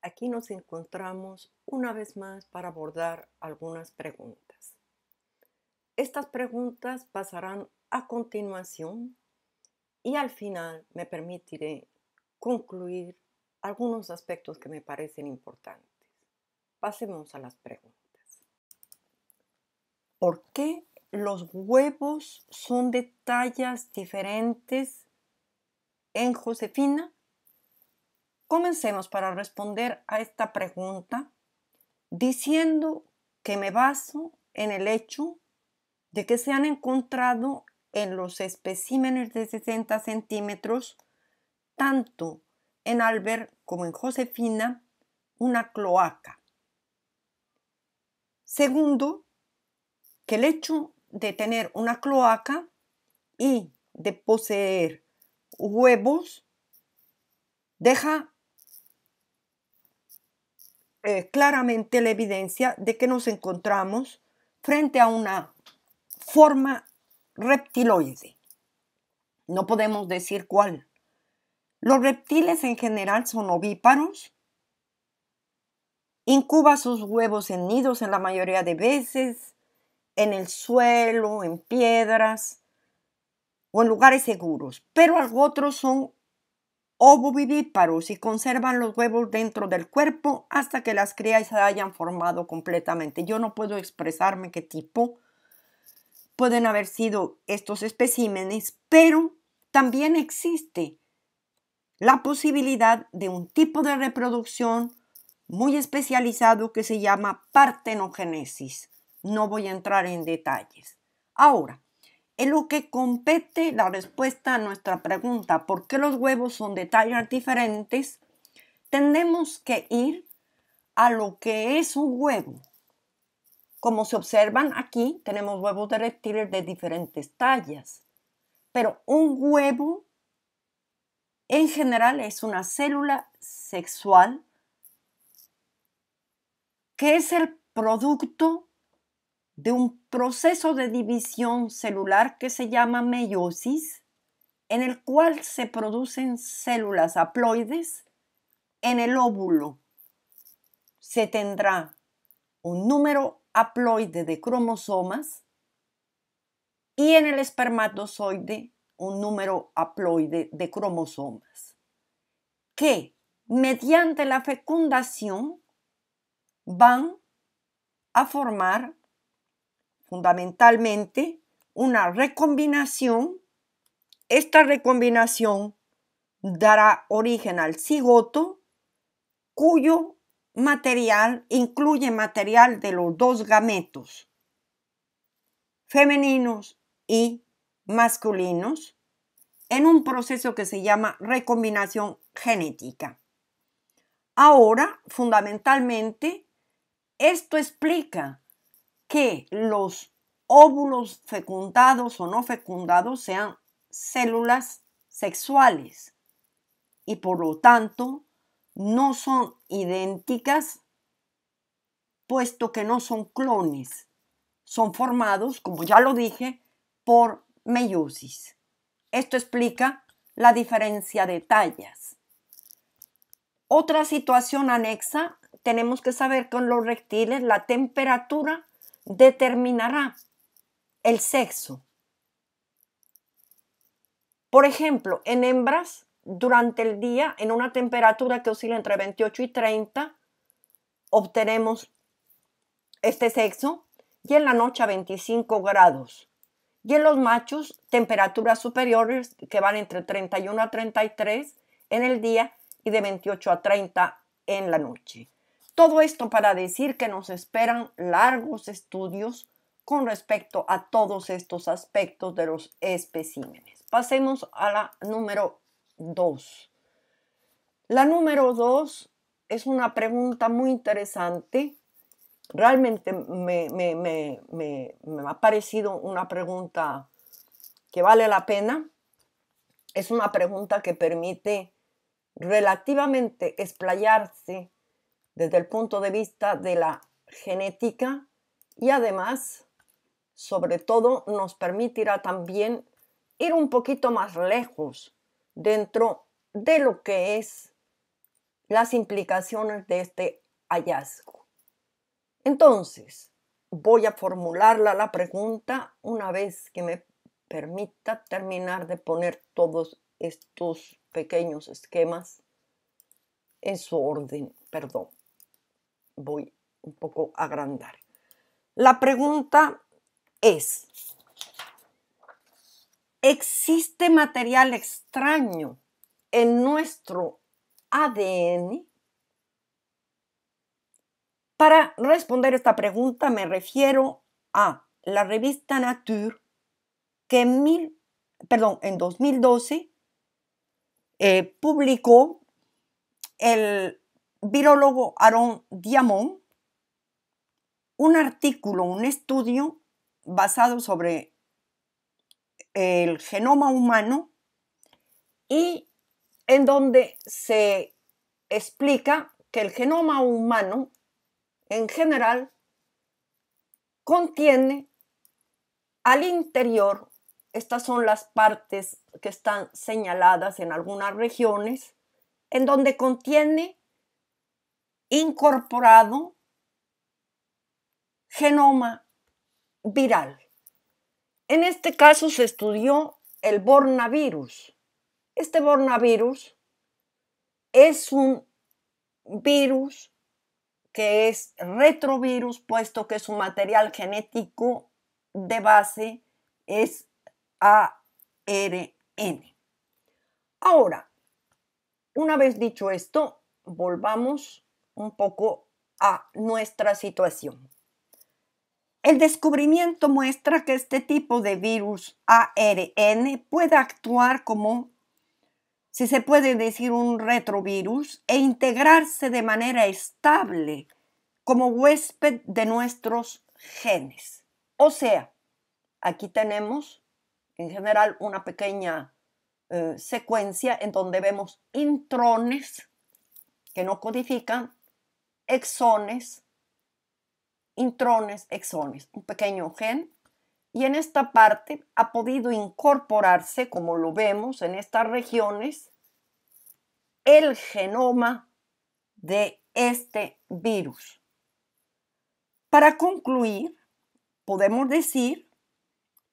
Aquí nos encontramos una vez más para abordar algunas preguntas. Estas preguntas pasarán a continuación y al final me permitiré concluir algunos aspectos que me parecen importantes. Pasemos a las preguntas. ¿Por qué los huevos son de tallas diferentes en Josefina? Comencemos para responder a esta pregunta diciendo que me baso en el hecho de que se han encontrado en los especímenes de 60 centímetros, tanto en Albert como en Josefina, una cloaca. Segundo, que el hecho de tener una cloaca y de poseer huevos deja claramente la evidencia de que nos encontramos frente a una forma reptiloide. No podemos decir cuál. Los reptiles en general son ovíparos, incuban sus huevos en nidos en la mayoría de veces, en el suelo, en piedras o en lugares seguros, pero otros son ovovivíparos y conservan los huevos dentro del cuerpo hasta que las crías se hayan formado completamente. Yo no puedo expresarme qué tipo pueden haber sido estos especímenes, pero también existe la posibilidad de un tipo de reproducción muy especializado que se llama partenogénesis. No voy a entrar en detalles. Ahora, en lo que compete la respuesta a nuestra pregunta, ¿por qué los huevos son de tallas diferentes? Tenemos que ir a lo que es un huevo. Como se observan aquí, tenemos huevos de reptiles de diferentes tallas, pero un huevo en general es una célula sexual que es el producto de un proceso de división celular que se llama meiosis, en el cual se producen células haploides. En el óvulo se tendrá un número haploide de cromosomas y en el espermatozoide un número haploide de cromosomas que mediante la fecundación van a formar fundamentalmente una recombinación. Esta recombinación dará origen al cigoto, cuyo material incluye material de los dos gametos, femeninos y masculinos, en un proceso que se llama recombinación genética. Ahora, fundamentalmente, esto explica que los óvulos fecundados o no fecundados sean células sexuales y por lo tanto no son idénticas, puesto que no son clones. Son formados, como ya lo dije, por meiosis. Esto explica la diferencia de tallas. Otra situación anexa, tenemos que saber que en los reptiles la temperatura determinará el sexo. Por ejemplo, en hembras, durante el día, en una temperatura que oscila entre 28 y 30, obtenemos este sexo, y en la noche a 25 grados. Y en los machos, temperaturas superiores que van entre 31 a 33 en el día y de 28 a 30 en la noche. Todo esto para decir que nos esperan largos estudios con respecto a todos estos aspectos de los especímenes. Pasemos a la número 2. La número 2 es una pregunta muy interesante. Realmente me ha parecido una pregunta que vale la pena. Es una pregunta que permite relativamente explayarse desde el punto de vista de la genética y además, sobre todo, nos permitirá también ir un poquito más lejos dentro de lo que es las implicaciones de este hallazgo. Entonces, voy a formularla la pregunta una vez que me permita terminar de poner todos estos pequeños esquemas en su orden. Perdón, voy un poco a agrandar. La pregunta es: ¿existe material extraño en nuestro ADN? Para responder esta pregunta me refiero a la revista Nature, que en 2012 publicó el virólogo Aaron Diamond un artículo, un estudio basado sobre el genoma humano y en donde se explica que el genoma humano en general contiene al interior, estas son las partes que están señaladas en algunas regiones, en donde contiene incorporado genoma viral. En este caso se estudió el Bornavirus. Este Bornavirus es un virus que es retrovirus, puesto que su material genético de base es ARN. Ahora, una vez dicho esto, volvamos un poco a nuestra situación. El descubrimiento muestra que este tipo de virus ARN puede actuar como, si se puede decir, un retrovirus e integrarse de manera estable como huésped de nuestros genes. O sea, aquí tenemos en general una pequeña secuencia en donde vemos intrones que no codifican, exones, intrones, exones, un pequeño gen, y en esta parte ha podido incorporarse, como lo vemos en estas regiones, el genoma de este virus. Para concluir, podemos decir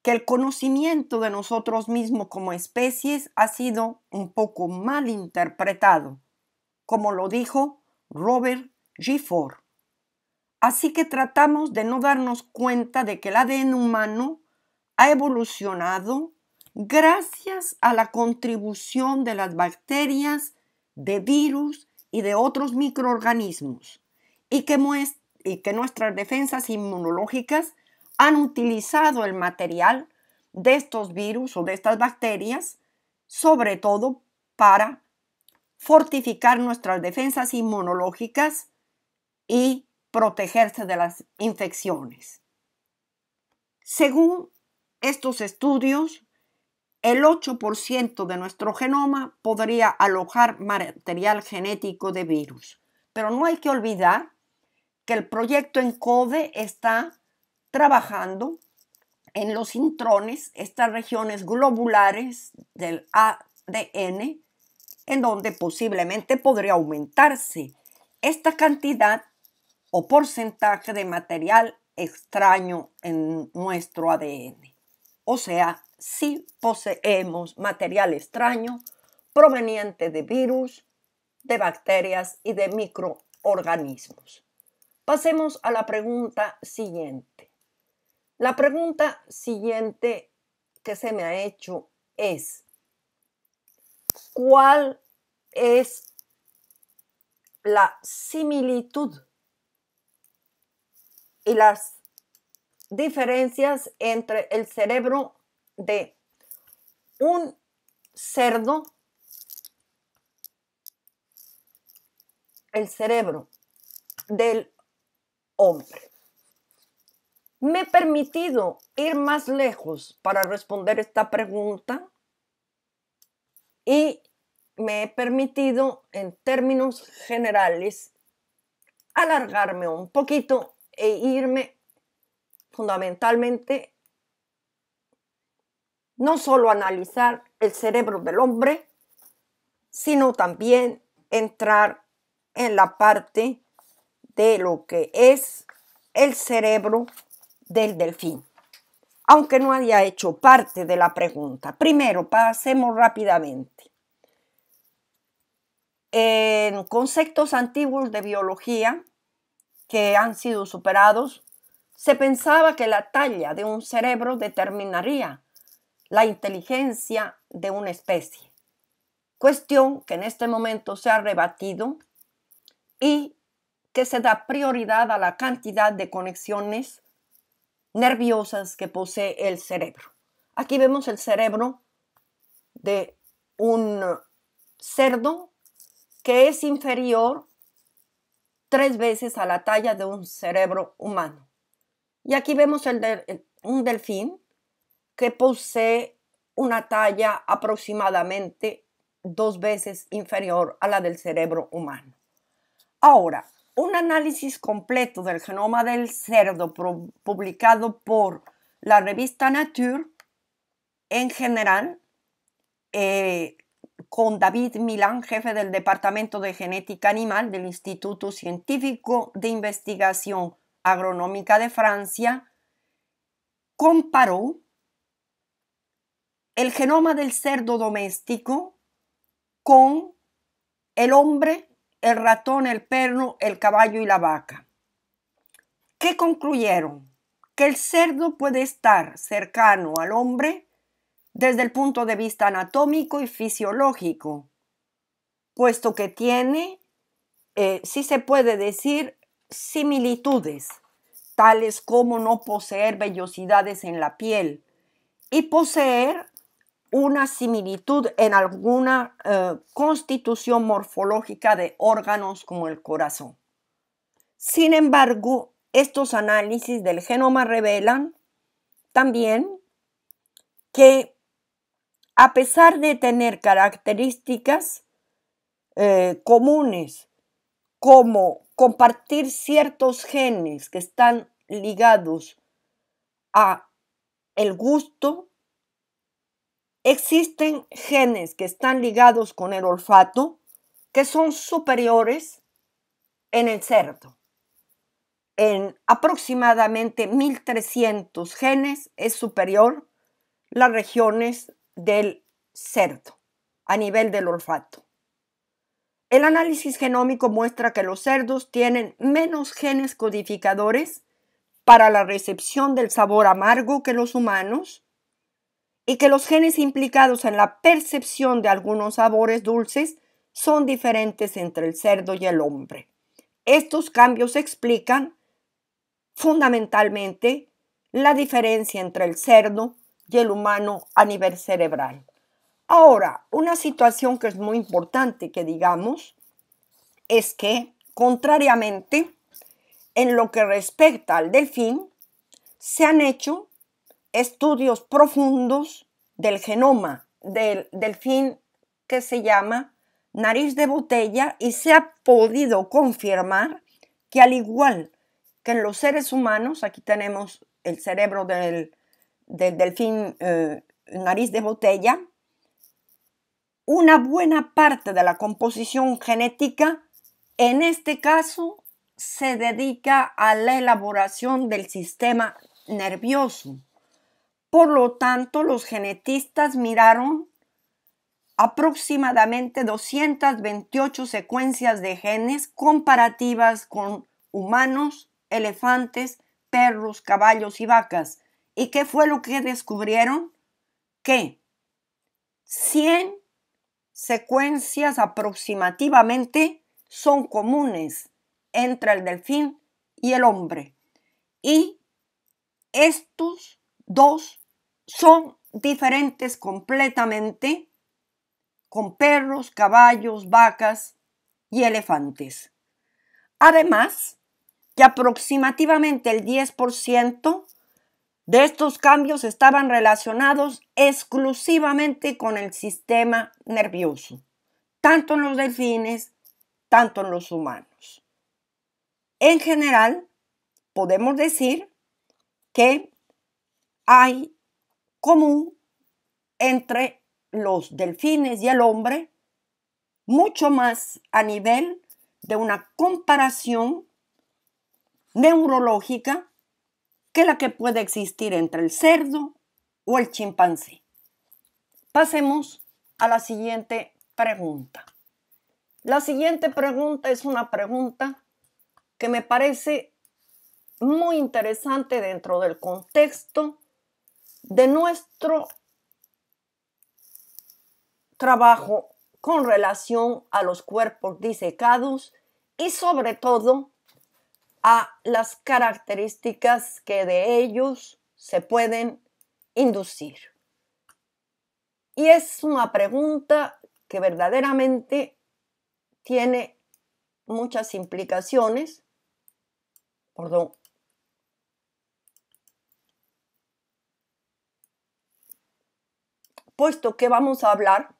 que el conocimiento de nosotros mismos como especies ha sido un poco mal interpretado, como lo dijo Robert Gifford. Así que tratamos de no darnos cuenta de que el ADN humano ha evolucionado gracias a la contribución de las bacterias, de virus y de otros microorganismos, y que nuestras defensas inmunológicas han utilizado el material de estos virus o de estas bacterias, sobre todo para fortificar nuestras defensas inmunológicas y protegerse de las infecciones. Según estos estudios, el 8% de nuestro genoma podría alojar material genético de virus. Pero no hay que olvidar que el proyecto ENCODE está trabajando en los intrones, estas regiones globulares del ADN, en donde posiblemente podría aumentarse esta cantidad o porcentaje de material extraño en nuestro ADN. O sea, sí poseemos material extraño proveniente de virus, de bacterias y de microorganismos. Pasemos a la pregunta siguiente. La pregunta siguiente que se me ha hecho es: ¿cuál es la similitud y las diferencias entre el cerebro de un cerdo, el cerebro del hombre? Me he permitido ir más lejos para responder esta pregunta y me he permitido, en términos generales, alargarme un poquito e irme fundamentalmente no solo a analizar el cerebro del hombre, sino también entrar en la parte de lo que es el cerebro del delfín, aunque no haya hecho parte de la pregunta. Primero, pasemos rápidamente. En conceptos antiguos de biología que han sido superados, se pensaba que la talla de un cerebro determinaría la inteligencia de una especie, cuestión que en este momento se ha rebatido y que se da prioridad a la cantidad de conexiones nerviosas que posee el cerebro. Aquí vemos el cerebro de un cerdo que es inferior 3 veces a la talla de un cerebro humano. Y aquí vemos un delfín que posee una talla aproximadamente 2 veces inferior a la del cerebro humano. Ahora, un análisis completo del genoma del cerdo publicado por la revista Nature, en general, con David Milán, jefe del Departamento de Genética Animal del Instituto Científico de Investigación Agronómica de Francia, comparó el genoma del cerdo doméstico con el hombre, el ratón, el perro, el caballo y la vaca. ¿Qué concluyeron? Que el cerdo puede estar cercano al hombre desde el punto de vista anatómico y fisiológico, puesto que tiene, sí se puede decir, similitudes, tales como no poseer vellosidades en la piel y poseer una similitud en alguna constitución morfológica de órganos como el corazón. Sin embargo, estos análisis del genoma revelan también que a pesar de tener características comunes como compartir ciertos genes que están ligados a el gusto, existen genes que están ligados con el olfato que son superiores en el cerdo. En aproximadamente 1300 genes es superior las regiones del cerdo a nivel del olfato. El análisis genómico muestra que los cerdos tienen menos genes codificadores para la recepción del sabor amargo que los humanos y que los genes implicados en la percepción de algunos sabores dulces son diferentes entre el cerdo y el hombre. Estos cambios explican fundamentalmente la diferencia entre el cerdo y el humano a nivel cerebral. Ahora, una situación que es muy importante que digamos es que, contrariamente, en lo que respecta al delfín, se han hecho estudios profundos del genoma del delfín que se llama nariz de botella y se ha podido confirmar que al igual que en los seres humanos, aquí tenemos el cerebro del delfín nariz de botella, una buena parte de la composición genética, en este caso, se dedica a la elaboración del sistema nervioso. Por lo tanto, los genetistas miraron aproximadamente 228 secuencias de genes comparativas con humanos, elefantes, perros, caballos y vacas. ¿Y qué fue lo que descubrieron? Que 100 secuencias aproximativamente son comunes entre el delfín y el hombre. Y estos dos son diferentes completamente con perros, caballos, vacas y elefantes. Además, que aproximadamente el 10% de estos cambios estaban relacionados exclusivamente con el sistema nervioso, tanto en los delfines, tanto en los humanos. En general, podemos decir que hay común entre los delfines y el hombre mucho más a nivel de una comparación neurológica que la que puede existir entre el cerdo o el chimpancé. Pasemos a la siguiente pregunta. La siguiente pregunta es una pregunta que me parece muy interesante dentro del contexto de nuestro trabajo con relación a los cuerpos disecados y sobre todo a las características que de ellos se pueden inducir. Y es una pregunta que verdaderamente tiene muchas implicaciones. Perdón. Puesto que vamos a hablar,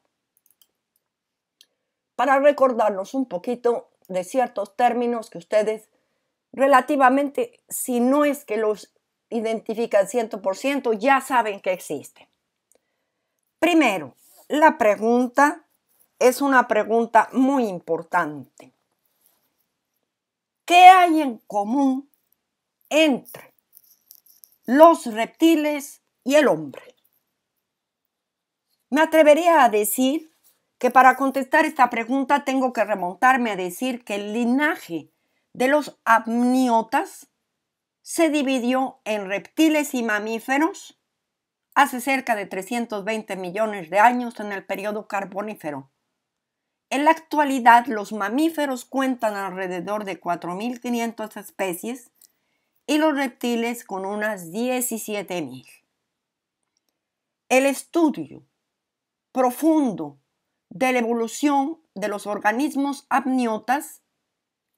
para recordarnos un poquito de ciertos términos que ustedes relativamente, si no es que los identifican 100%, ya saben que existen. Primero, la pregunta es una pregunta muy importante. ¿Qué hay en común entre los reptiles y el hombre? Me atrevería a decir que para contestar esta pregunta tengo que remontarme a decir que el linaje de los amniotas se dividió en reptiles y mamíferos hace cerca de 320 millones de años en el periodo Carbonífero. En la actualidad, los mamíferos cuentan alrededor de 4.500 especies y los reptiles con unas 17.000. El estudio profundo de la evolución de los organismos amniotas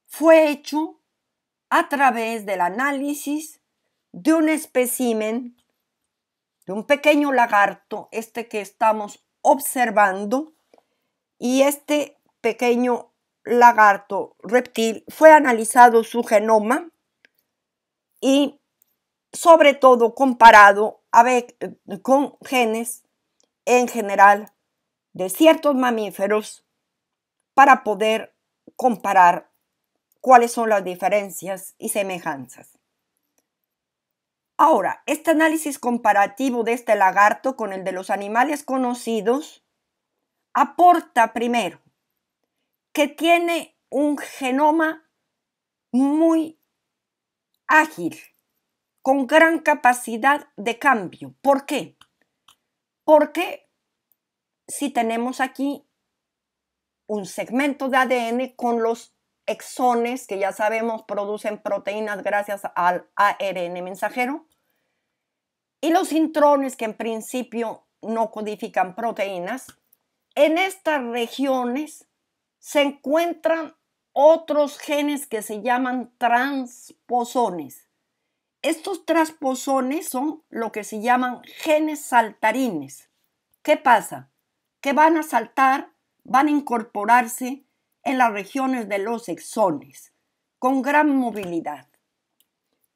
fue hecho a través del análisis de un espécimen, de un pequeño lagarto, que estamos observando, y este pequeño lagarto reptil fue analizado su genoma y sobre todo comparado con genes en general de ciertos mamíferos para poder comparar cuáles son las diferencias y semejanzas. Ahora, este análisis comparativo de este lagarto con el de los animales conocidos aporta primero que tiene un genoma muy ágil, con gran capacidad de cambio. ¿Por qué? Porque si tenemos aquí un segmento de ADN con los exones, que ya sabemos producen proteínas gracias al ARN mensajero, y los intrones, que en principio no codifican proteínas, en estas regiones se encuentran otros genes que se llaman transposones. Estos transposones son lo que se llaman genes saltarines. ¿Qué pasa? Que van a saltar, van a incorporarse en las regiones de los exones con gran movilidad.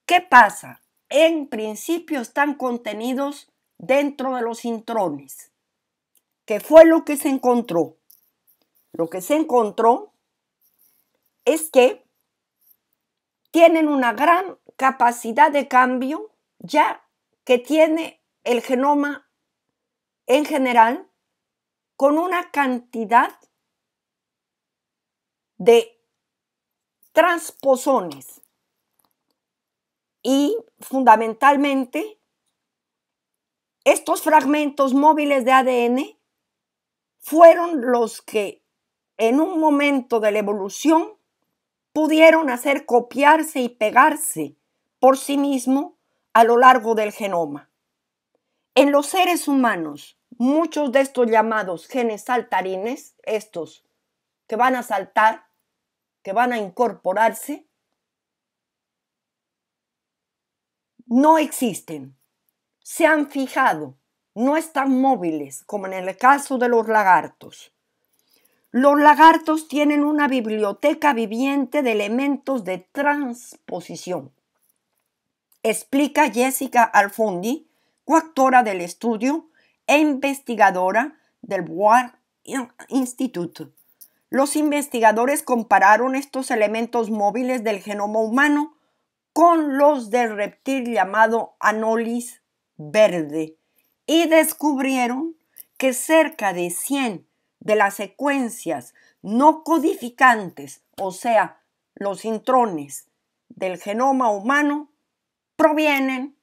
¿Qué pasa? En principio están contenidos dentro de los intrones. ¿Qué fue lo que se encontró? Lo que se encontró es que tienen una gran capacidad de cambio, ya que tiene el genoma en general con una cantidad de transposones. Y fundamentalmente, estos fragmentos móviles de ADN fueron los que en un momento de la evolución pudieron hacer copiarse y pegarse por sí mismo a lo largo del genoma. En los seres humanos, muchos de estos llamados genes saltarines, estos que van a saltar, que van a incorporarse, no existen, se han fijado, no están móviles, como en el caso de los lagartos. Los lagartos tienen una biblioteca viviente de elementos de transposición. Explica Jessica Alfondi, coautora del estudio e investigadora del Board Institute. Los investigadores compararon estos elementos móviles del genoma humano con los del reptil llamado Anolis verde y descubrieron que cerca de 100 de las secuencias no codificantes, o sea, los intrones del genoma humano, provienen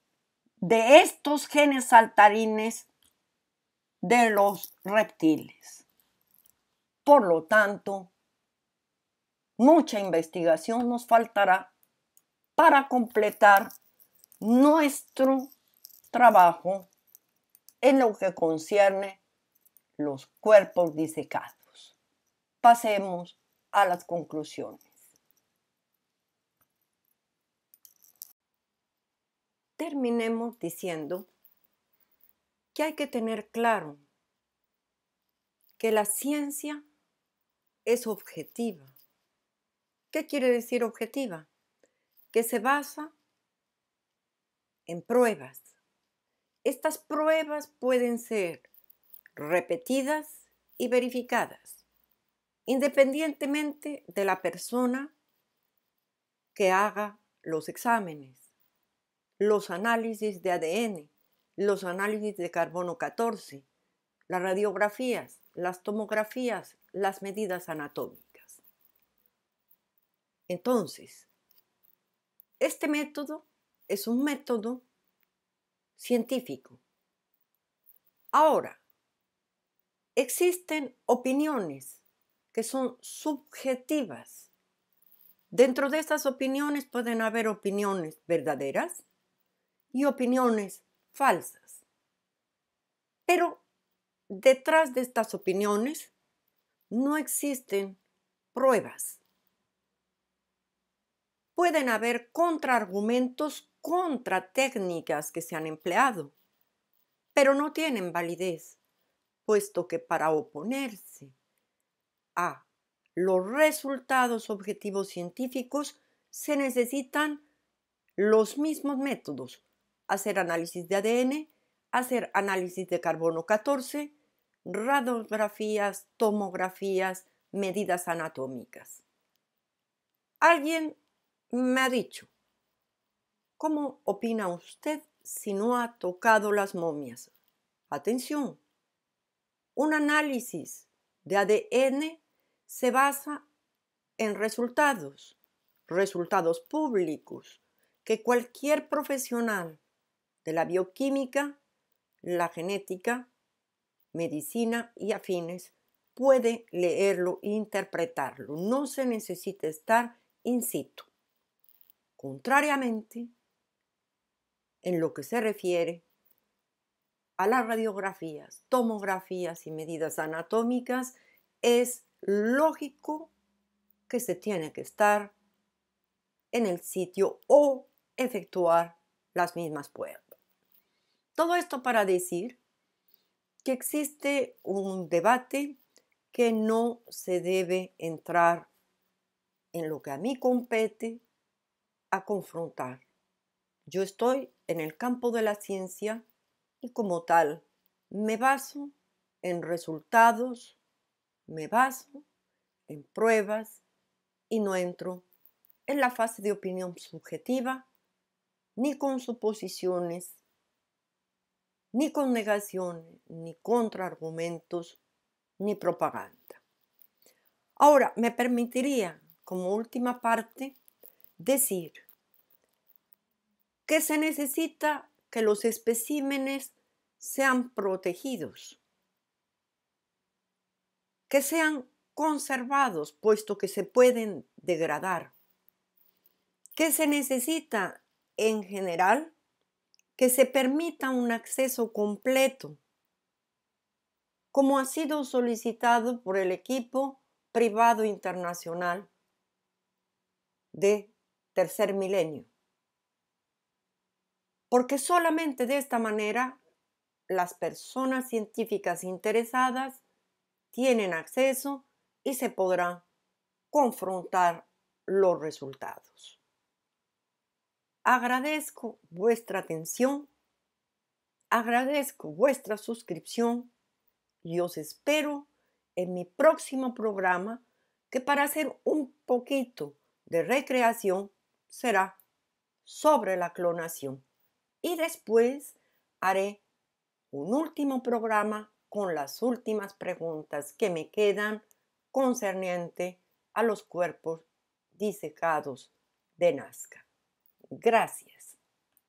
de estos genes saltarines de los reptiles. Por lo tanto, mucha investigación nos faltará para completar nuestro trabajo en lo que concierne los cuerpos disecados. Pasemos a las conclusiones. Terminemos diciendo que hay que tener claro que la ciencia es objetiva. ¿Qué quiere decir objetiva? Que se basa en pruebas. Estas pruebas pueden ser repetidas y verificadas, independientemente de la persona que haga los exámenes, los análisis de ADN, los análisis de carbono 14, las radiografías, las tomografías, las medidas anatómicas. Entonces, este método es un método científico. Ahora, existen opiniones que son subjetivas. Dentro de estas opiniones pueden haber opiniones verdaderas y opiniones falsas. Pero detrás de estas opiniones no existen pruebas. Pueden haber contraargumentos contra técnicas que se han empleado, pero no tienen validez, puesto que para oponerse a los resultados objetivos científicos se necesitan los mismos métodos: hacer análisis de ADN, hacer análisis de carbono 14, radiografías, tomografías, medidas anatómicas. Alguien me ha dicho: ¿cómo opina usted si no ha tocado las momias? Atención, un análisis de ADN se basa en resultados públicos que cualquier profesional de la bioquímica, la genética, medicina y afines puede leerlo e interpretarlo. No se necesita estar in situ. Contrariamente, en lo que se refiere a las radiografías, tomografías y medidas anatómicas, es lógico que se tiene que estar en el sitio o efectuar las mismas pruebas. Todo esto para decir que existe un debate que no se debe entrar en lo que a mí compete a confrontar. Yo estoy en el campo de la ciencia y como tal me baso en resultados, me baso en pruebas y no entro en la fase de opinión subjetiva, ni con suposiciones, ni con negaciones, ni contraargumentos, ni propaganda. Ahora, me permitiría, como última parte, decir que se necesita que los especímenes sean protegidos, que sean conservados, puesto que se pueden degradar, que se necesita en general que se permita un acceso completo, como ha sido solicitado por el equipo privado internacional de Tercer Milenio, porque solamente de esta manera las personas científicas interesadas tienen acceso y se podrán confrontar los resultados. Agradezco vuestra atención, agradezco vuestra suscripción y os espero en mi próximo programa que para hacer un poquito de recreación será sobre la clonación. Y después haré un último programa con las últimas preguntas que me quedan concerniente a los cuerpos disecados de Nazca. Gracias.